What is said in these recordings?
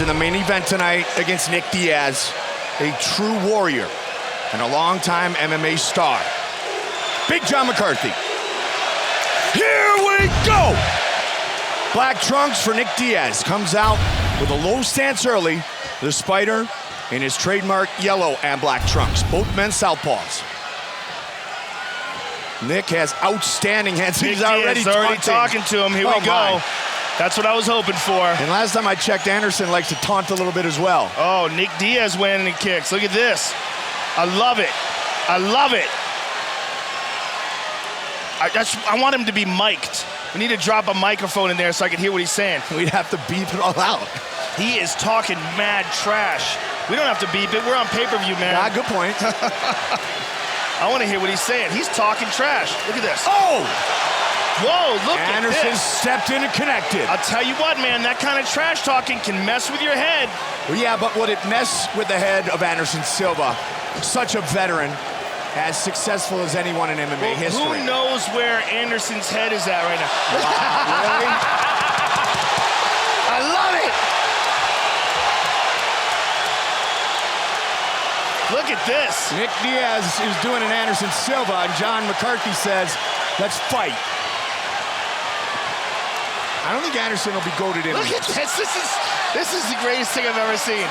in the main event tonight against Nick Diaz, a true warrior and a longtime MMA star. Big John McCarthy. Here we go! Black trunks for Nick Diaz. Comes out with a low stance early. The Spider in his trademark yellow and black trunks. Both men southpaws. Nick has outstanding hands. He's already talking to him. Here we go. My. That's what I was hoping for. And last time I checked, Anderson likes to taunt a little bit as well. Oh, Nick Diaz landing the kicks. Look at this. I love it. I love it. I want him to be mic'd. We need to drop a microphone in there so I can hear what he's saying. We'd have to beep it all out. He is talking mad trash. We don't have to beep it. We're on pay-per-view, man. Yeah, good point. I want to hear what he's saying. He's talking trash. Look at this. Oh! Whoa, look at this. Anderson stepped in and connected. I'll tell you what, man, that kind of trash talking can mess with your head. Well, yeah, but would it mess with the head of Anderson Silva? Such a veteran, as successful as anyone in MMA history. Who knows where Anderson's head is at right now? Wow, really? I love it! Look at this. Nick Diaz is doing an Anderson Silva, and John McCarthy says, let's fight. I don't think Anderson will be goated in. Look at this. This is the greatest thing I've ever seen.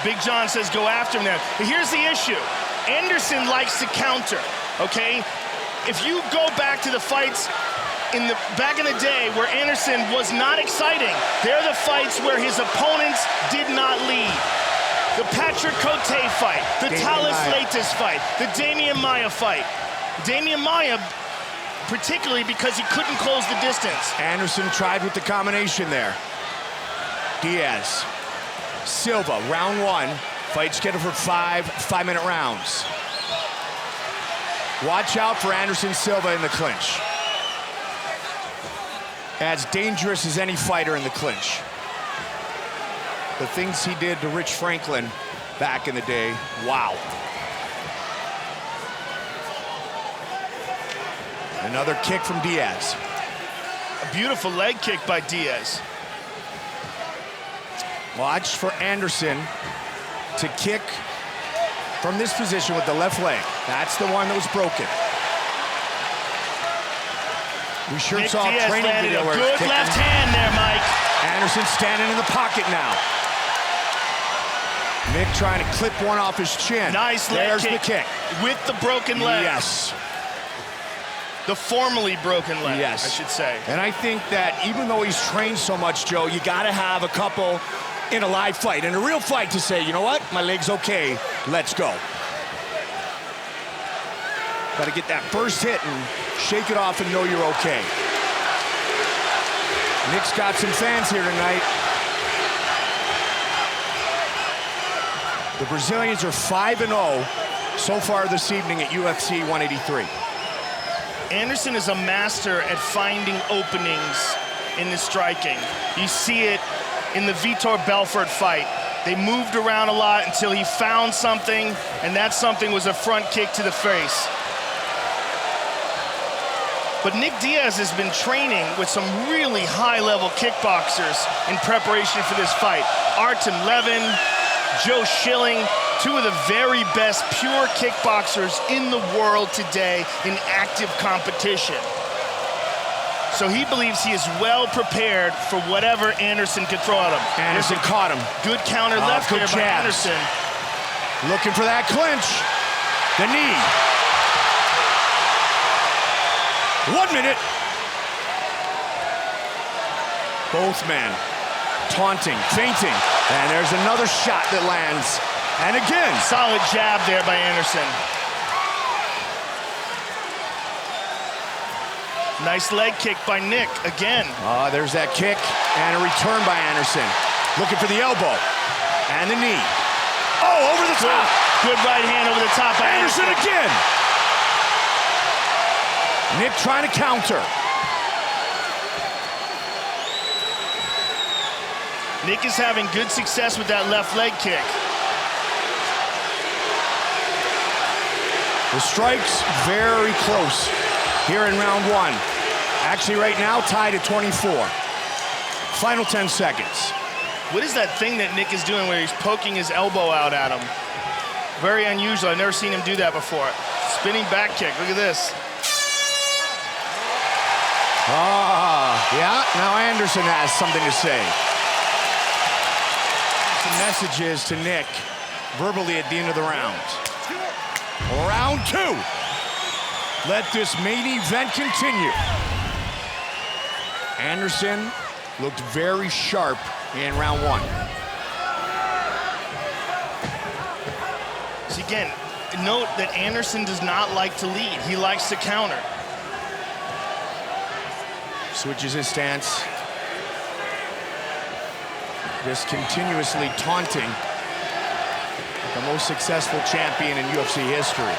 Big John says go after him now. But here's the issue. Anderson likes to counter, okay? If you go back to the fights back in the day where Anderson was not exciting, they're the fights where his opponents did not lead. The Patrick Cote fight, the Talis Leites fight, the Damian Maia fight. Damian Maia, particularly because he couldn't close the distance. Anderson tried with the combination there. Diaz. Silva, round one. Fight scheduled for 5-minute rounds. Watch out for Anderson Silva in the clinch. As dangerous as any fighter in the clinch. The things he did to Rich Franklin back in the day, wow. Another kick from Diaz. A beautiful leg kick by Diaz. Watch for Anderson to kick from this position with the left leg. That's the one that was broken. We sure Nick saw Diaz a training video where good left hand there, Mike. Anderson standing in the pocket now. Nick trying to clip one off his chin. Nice leg There's kick. the kick. With the broken leg. Yes. The formerly broken leg, yes. I should say. And I think that even though he's trained so much, Joe, you got to have a couple in a live fight, in a real fight, to say, you know what, my leg's okay, let's go. Got to get that first hit and shake it off and know you're okay. Nick's got some fans here tonight. The Brazilians are 5-0 so far this evening at UFC 183. Anderson is a master at finding openings in the striking. You see it in the Vitor Belfort fight. They moved around a lot until he found something, and that something was a front kick to the face. But Nick Diaz has been training with some really high-level kickboxers in preparation for this fight. Artem Levin, Joe Schilling, two of the very best pure kickboxers in the world today in active competition. So he believes he is well prepared for whatever Anderson can throw at him. Anderson caught him. Good counter left there by Anderson. Looking for that clinch. The knee. 1 minute. Both men taunting, feinting, and there's another shot that lands. And again. Solid jab there by Anderson. Nice leg kick by Nick, again. There's that kick and a return by Anderson. Looking for the elbow and the knee. Oh, over the top. Good right hand over the top by Anderson again. Nick trying to counter. Nick is having good success with that left leg kick. The strike's very close here in round one. Actually, right now, tied at 24. Final 10 seconds. What is that thing that Nick is doing where he's poking his elbow out at him? Very unusual. I've never seen him do that before. Spinning back kick. Look at this. Yeah, now Anderson has something to say. Some messages to Nick verbally at the end of the round. Round 2. Let this main event continue. Anderson looked very sharp in round 1. So again, note that Anderson does not like to lead. He likes to counter. Switches his stance. Just continuously taunting the most successful champion in UFC history.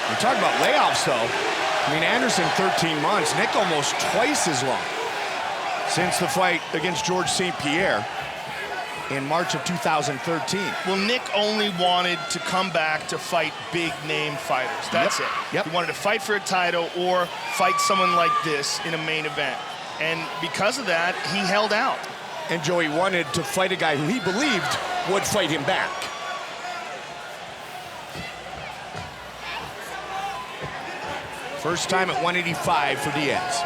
We talk about layoffs, though. I mean, Anderson 13 months, Nick almost twice as long since the fight against George St. Pierre in March of 2013. Well, Nick only wanted to come back to fight big-name fighters. That's it. Yep. He wanted to fight for a title or fight someone like this in a main event. And because of that, he held out. And Joey wanted to fight a guy who he believed would fight him back. First time at 185 for Diaz.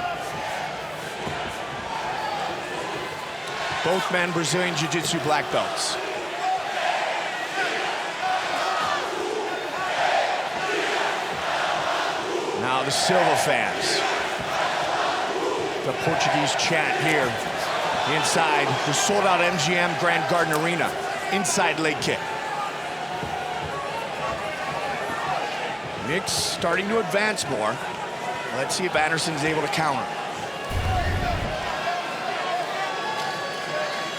Both men Brazilian Jiu-Jitsu black belts. Now the Silva fans. The Portuguese chant here inside the sold-out MGM Grand Garden Arena. Inside leg kick. Nick's starting to advance more. Let's see if Anderson's able to counter.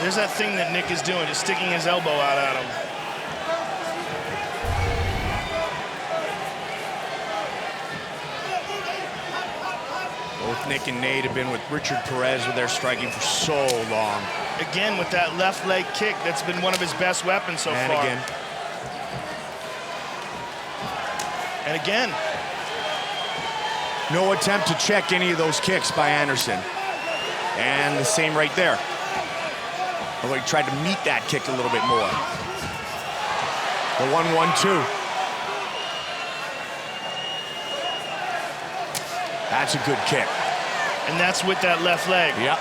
There's that thing that Nick is doing, just sticking his elbow out at him. Both Nick and Nate have been with Richard Perez with their striking for so long. Again, with that left leg kick, that's been one of his best weapons so far. And again. No attempt to check any of those kicks by Anderson. And the same right there. Although he tried to meet that kick a little bit more. The 1-1-2. That's a good kick. And that's with that left leg. Yep.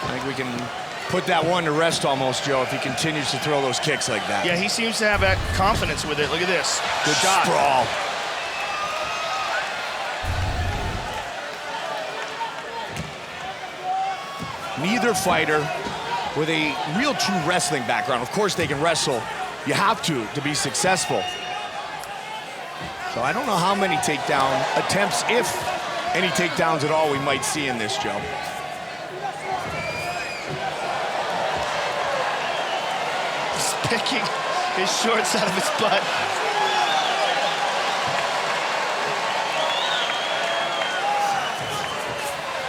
I think we can put that one to rest almost, Joe, if he continues to throw those kicks like that. Yeah, he seems to have that confidence with it. Look at this. Good shot. Sprawl. Neither fighter with a real true wrestling background. Of course they can wrestle. You have to be successful. So I don't know how many takedown attempts, if any takedowns at all, we might see in this, Joe. He's picking his shorts out of his butt.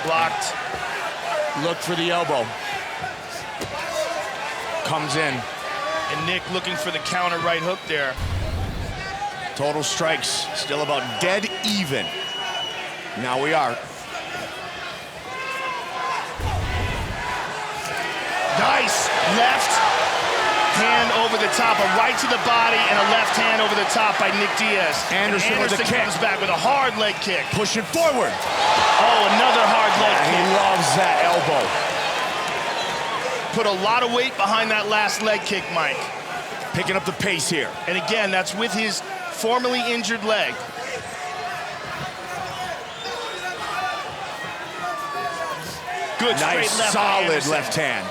Blocked. Look for the elbow. Comes in. And Nick looking for the counter right hook there. Total strikes still about dead even. Now we are. Nice left hand over the top, a right to the body and a left hand over the top by Nick Diaz. Anderson with the kick. Comes back with a hard leg kick. Pushing forward. Oh, another hard leg kick. He loves that elbow. Put a lot of weight behind that last leg kick, Mike. Picking up the pace here. And again, that's with his formerly injured leg. Good, nice, straight left. Solid left hand.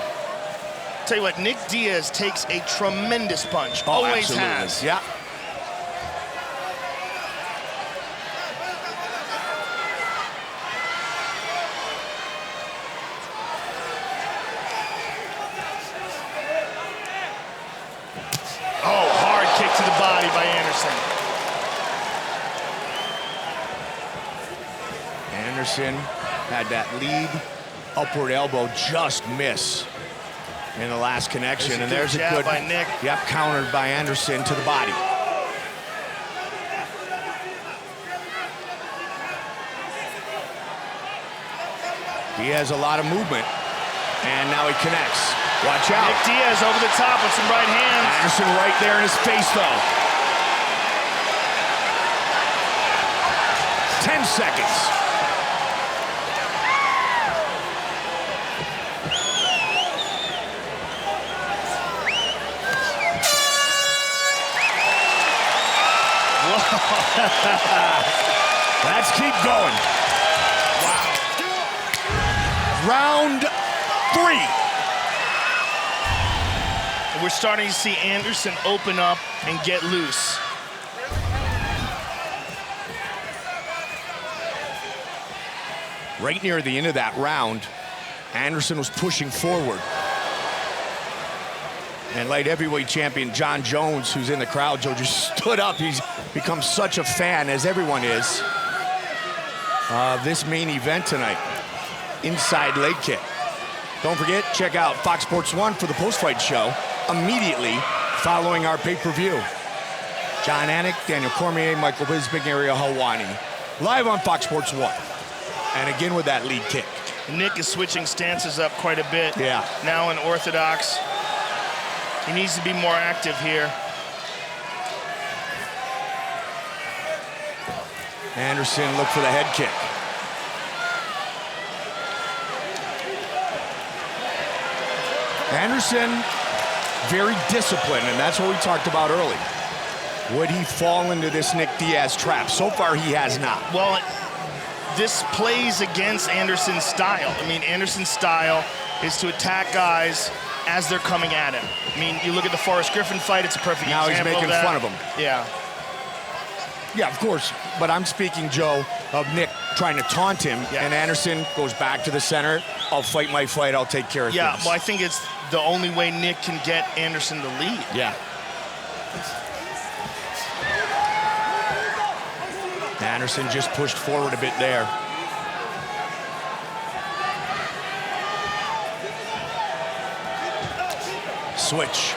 Tell you what, Nick Diaz takes a tremendous punch. Oh, always absolutely. has. Yeah. Oh, hard kick to the body by Anderson. Anderson had that lead upward elbow just miss in the last connection. And there's a good by Nick. Yep, countered by Anderson to the body. He has a lot of movement, and now he connects. Watch out. Nick Diaz over the top with some right hands. Anderson right there in his face, though. 10 seconds. Let's keep going. Wow. Round 3. We're starting to see Anderson open up and get loose. Right near the end of that round, Anderson was pushing forward. And light heavyweight champion John Jones, who's in the crowd, Joe, just stood up. He's become such a fan, as everyone is, of this main event tonight. Inside leg kick. Don't forget, check out Fox Sports 1 for the post-fight show immediately following our pay-per-view. John Anik, Daniel Cormier, Michael Bisping, Ariel Helwani, live on Fox Sports 1. And again with that lead kick. Nick is switching stances up quite a bit. Yeah. Now in orthodox. He needs to be more active here. Anderson look for the head kick. Anderson, very disciplined, and that's what we talked about early. Would he fall into this Nick Diaz trap? So far, he has not. Well, this plays against Anderson's style. I mean, Anderson's style is to attack guys as they're coming at him. I mean, you look at the Forrest Griffin fight, it's a perfect now example he's making of that. fun of him. Yeah. Yeah, of course, but I'm speaking, Joe, of Nick trying to taunt him, Yeah. and Anderson goes back to the center. I'll fight my fight, I'll take care of Yeah, things. well, I think it's the only way Nick can get Anderson to lead. Yeah. Anderson just pushed forward a bit there. Switch.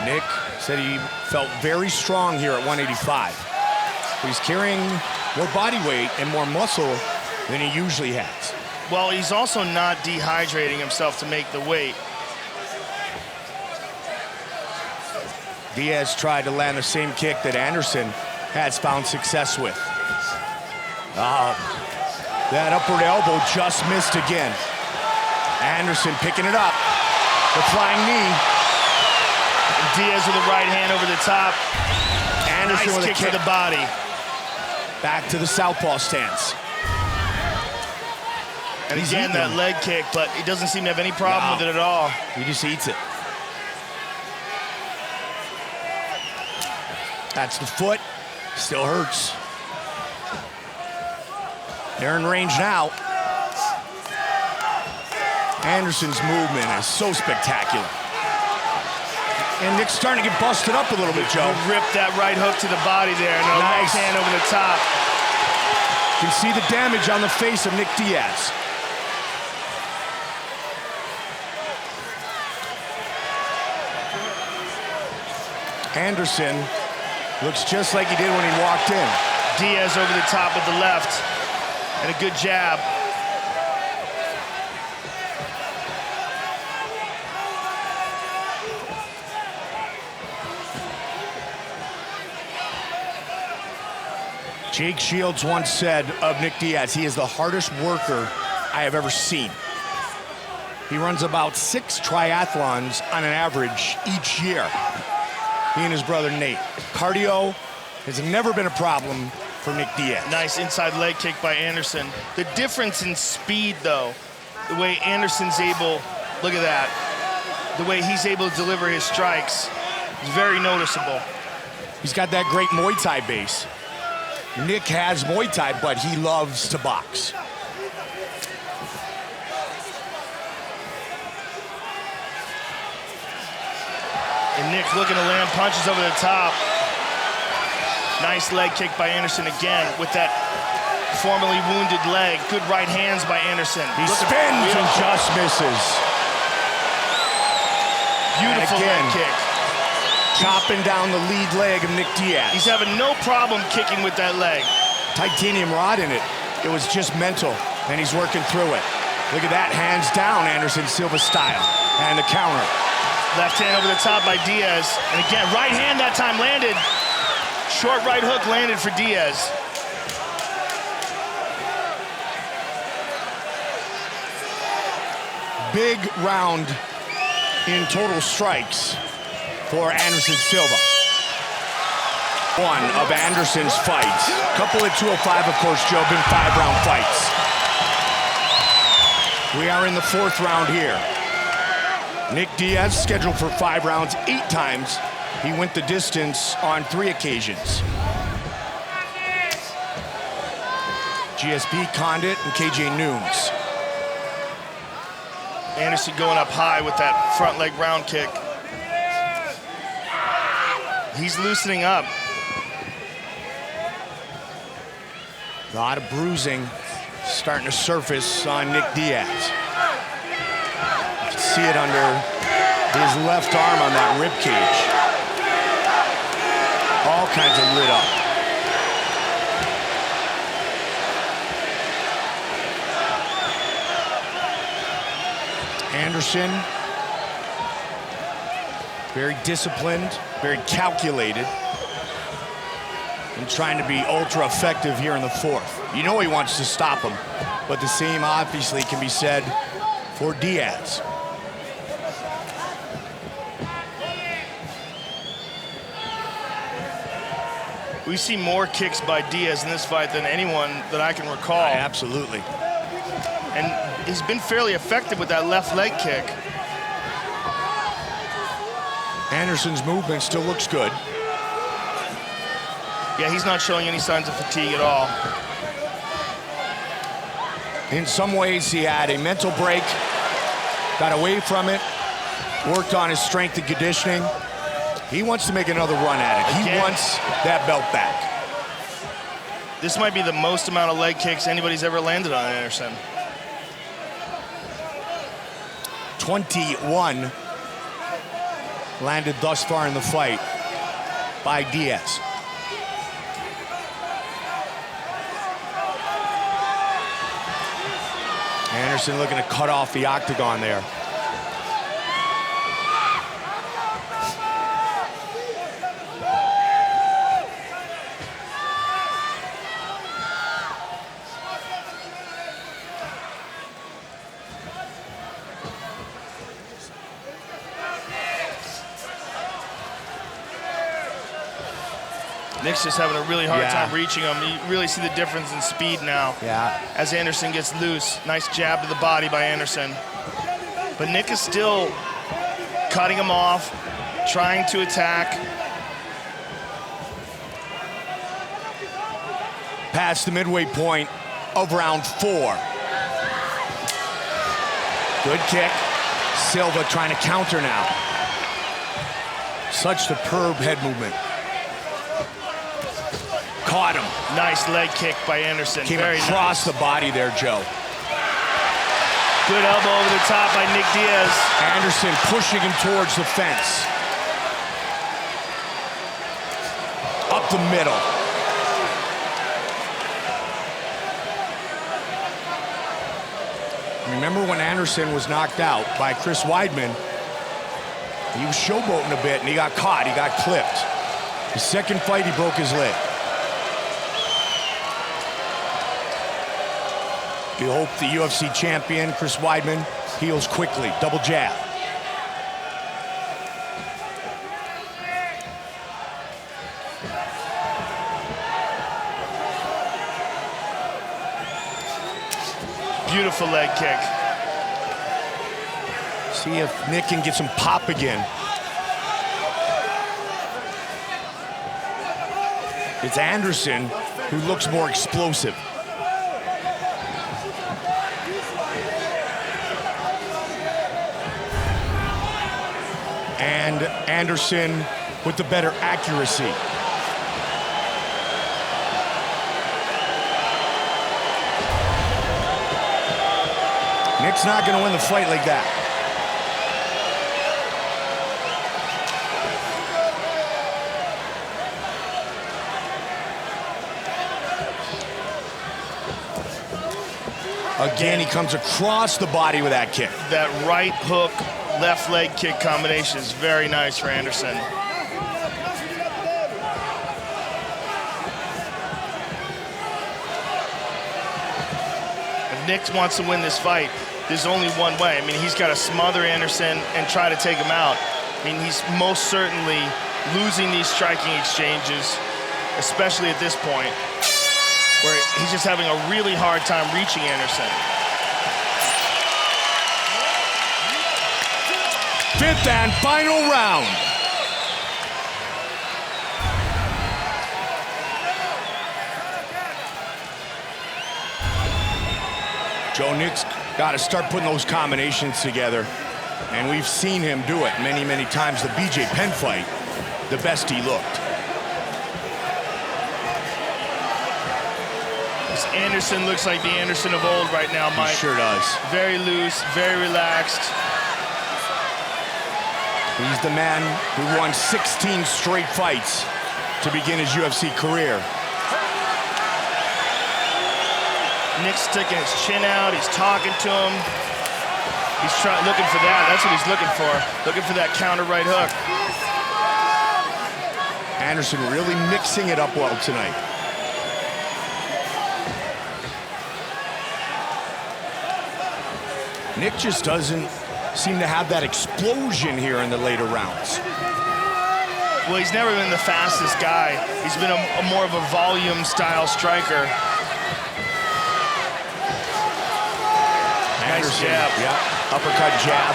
Nick said he felt very strong here at 185. He's carrying more body weight and more muscle than he usually has. Well, he's also not dehydrating himself to make the weight. Diaz tried to land the same kick that Anderson has found success with. That upward elbow just missed again. Anderson picking it up. The flying knee. Diaz with a right hand over the top. Anderson Nice with a kick kick to the body. back to the southpaw stance. And He's again, eating that him. leg kick, but he doesn't seem to have any problem No. with it at all. He just eats it. That's the foot. Still hurts. They're in range now. Anderson's movement is so spectacular. And Nick's starting to get busted up a little bit, Joe. He ripped that right hook to the body there. And a Nice. left hand over the top. You can see the damage on the face of Nick Diaz. Anderson looks just like he did when he walked in. Diaz over the top with the left. And a good jab. Jake Shields once said of Nick Diaz, he is the hardest worker I have ever seen. He runs about 6 triathlons on an average each year. He and his brother Nate. Cardio has never been a problem for Nick Diaz. Nice inside leg kick by Anderson. The difference in speed, though, the way Anderson's able, look at that, the way he's able to deliver his strikes is very noticeable. He's got that great Muay Thai base. Nick has Muay Thai, but he loves to box. And Nick looking to land punches over the top. Nice leg kick by Anderson again with that formerly wounded leg. Good right hands by Anderson. He Look at spins that. and just misses. Beautiful And again, leg kick. chopping down the lead leg of Nick Diaz. He's having no problem kicking with that leg. Titanium rod in it. It was just mental, and he's working through it. Look at that, hands down, Anderson Silva style. And the counter. Left hand over the top by Diaz. And again, right hand that time landed. Short right hook landed for Diaz. Big round in total strikes for Anderson Silva. One of Anderson's fights. Couple at 205, of course, Joe, been 5-round fights. We are in the 4th round here. Nick Diaz scheduled for 5 rounds 8 times. He went the distance on 3 occasions. GSP, Condit, and KJ Nooms. Anderson going up high with that front leg round kick. He's loosening up. A lot of bruising starting to surface on Nick Diaz. You can see it under his left arm on that rib cage. All kinds of lit up. Anderson, very disciplined, very calculated, and trying to be ultra effective here in the 4th. You know he wants to stop him, but the same obviously can be said for Diaz. We see more kicks by Diaz in this fight than anyone that I can recall. Absolutely. And he's been fairly effective with that left leg kick. Anderson's movement still looks good. Yeah, he's not showing any signs of fatigue at all. In some ways, he had a mental break, got away from it, worked on his strength and conditioning. He wants to make another run at it. He wants that belt back. This might be the most amount of leg kicks anybody's ever landed on Anderson. 21 landed thus far in the fight by Diaz. Anderson looking to cut off the octagon there. Nick's just having a really hard time reaching him. You really see the difference in speed now. Yeah. As Anderson gets loose. Nice jab to the body by Anderson. But Nick is still cutting him off, trying to attack. Past the midway point of round 4. Good kick. Silva trying to counter now. Such superb head movement. Caught him. Nice leg kick by Anderson. Came Very across nice. the body there, Joe. Good elbow over the top by Nick Diaz. Anderson pushing him towards the fence. Up the middle. Remember when Anderson was knocked out by Chris Weidman? He was showboating a bit and he got caught, he got clipped. His second fight, he broke his leg. You hope the UFC champion, Chris Weidman, heals quickly. Double jab. Beautiful leg kick. See if Nick can get some pop again. It's Anderson who looks more explosive. And Anderson with the better accuracy. Nick's not going to win the fight like that. Again, he comes across the body with that kick. That right hook, left leg kick combination is very nice for Anderson. If Nick wants to win this fight, there's only one way. I mean, he's got to smother Anderson and try to take him out. I mean, he's most certainly losing these striking exchanges, especially at this point, where he's just having a really hard time reaching Anderson. Fifth and final round. Joe, Nick's got to start putting those combinations together, and we've seen him do it many, many times. The BJ Penn fight, the best he looked. Anderson looks like the Anderson of old right now, Mike. He sure does. Very loose, very relaxed. He's the man who won 16 straight fights to begin his UFC career. Nick's sticking his chin out. He's talking to him. He's looking for that. That's what he's looking for. Looking for that counter right hook. Anderson really mixing it up well tonight. Nick just doesn't seem to have that explosion here in the later rounds. Well, he's never been the fastest guy. He's been a more of a volume style striker. Nice jab. Yeah, uppercut jab.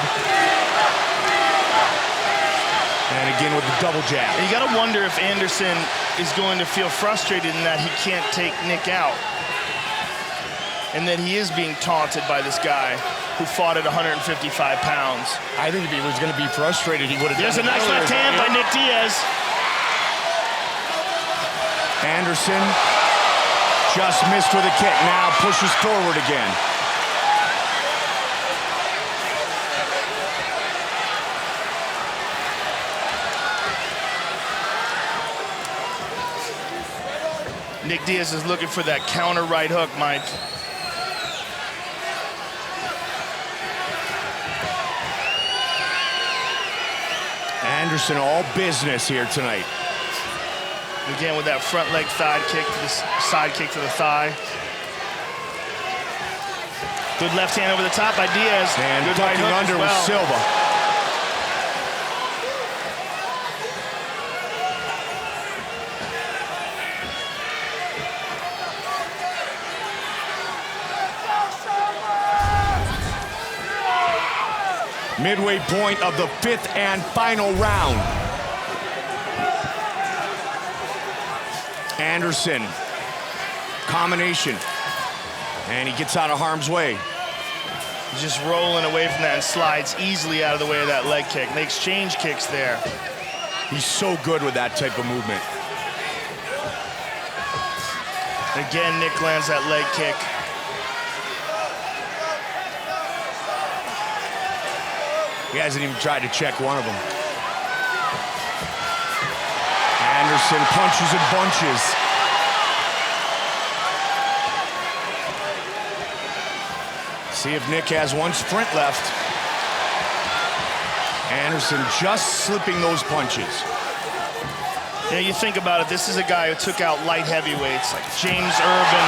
And again with the double jab. And you gotta wonder if Anderson is going to feel frustrated in that he can't take Nick out. And that he is being taunted by this guy who fought at 155 pounds. I think if he was gonna be frustrated, he would have There's done it. There's a nice left hand by Nick Diaz. Anderson just missed with a kick. Now pushes forward again. Nick Diaz is looking for that counter right hook, Mike. Anderson all business here tonight. Again with that front leg thigh kick to the side kick to the thigh. Good left hand over the top by Diaz. And good ducking right hook under as well. with Silva. Midway point of the fifth and final round. Anderson, combination, and he gets out of harm's way. He's just rolling away from that and slides easily out of the way of that leg kick. They exchange kicks there. He's so good with that type of movement. Again, Nick lands that leg kick. He hasn't even tried to check one of them. Anderson punches and bunches. See if Nick has one sprint left. Anderson just slipping those punches. You know, you think about it, this is a guy who took out light heavyweights like James Irvin,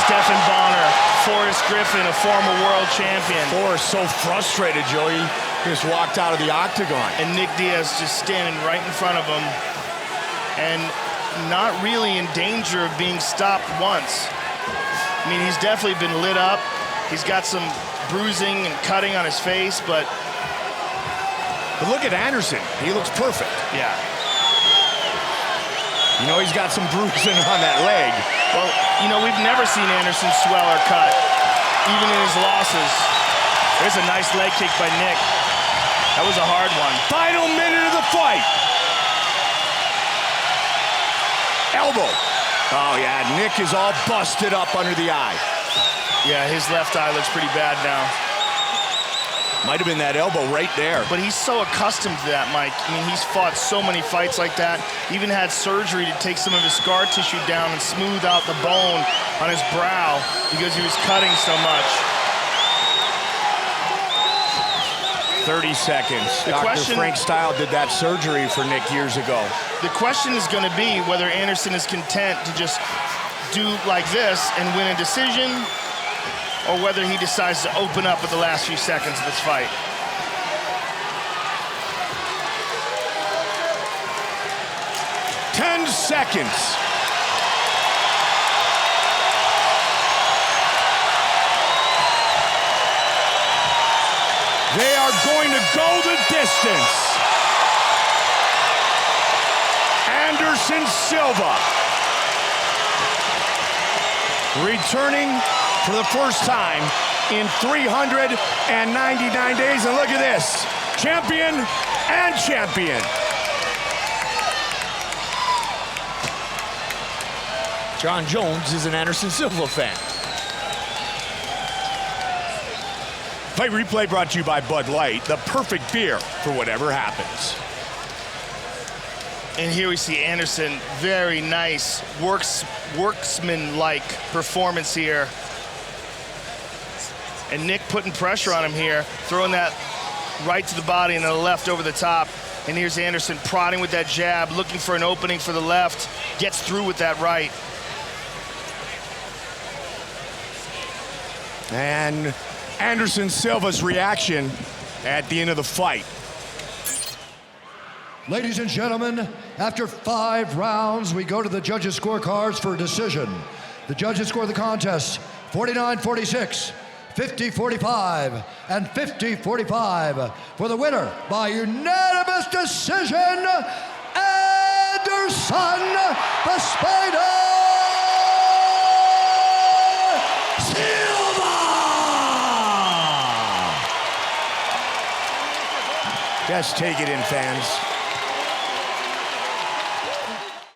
Stephan Bonner, Forrest Griffin, a former world champion. Forrest so frustrated, Joey, just walked out of the octagon. And Nick Diaz just standing right in front of him and not really in danger of being stopped once. I mean, he's definitely been lit up. He's got some bruising and cutting on his face, but look at Anderson. He looks perfect. Yeah. You know he's got some bruising on that leg. Well, you know, we've never seen Anderson swell or cut, even in his losses. There's a nice leg kick by Nick. That was a hard one. Final minute of the fight. Elbow. Oh, yeah, Nick is all busted up under the eye. Yeah, his left eye looks pretty bad now. Might have been that elbow right there. But he's so accustomed to that, Mike. I mean, he's fought so many fights like that. Even had surgery to take some of his scar tissue down and smooth out the bone on his brow because he was cutting so much. 30 seconds. The Dr. Frank Style did that surgery for Nick years ago. The question is going to be whether Anderson is content to just do like this and win a decision, or whether he decides to open up at the last few seconds of this fight. Ten seconds. They are going to go the distance. Anderson Silva returning for the first time in 399 days. And look at this, champion and champion. John Jones is an Anderson Silva fan. Fight Replay brought to you by Bud Light, the perfect beer for whatever happens. And here we see Anderson, very nice, worksman-like performance here. And Nick putting pressure on him here, throwing that right to the body and the left over the top. And here's Anderson prodding with that jab, looking for an opening for the left, gets through with that right. And Anderson Silva's reaction at the end of the fight. Ladies and gentlemen, after 5 rounds, we go to the judges' scorecards for a decision. The judges score the contest 49-46, 50-45, and 50-45 for the winner by unanimous decision, Anderson the Spider Silva! Just take it in, fans.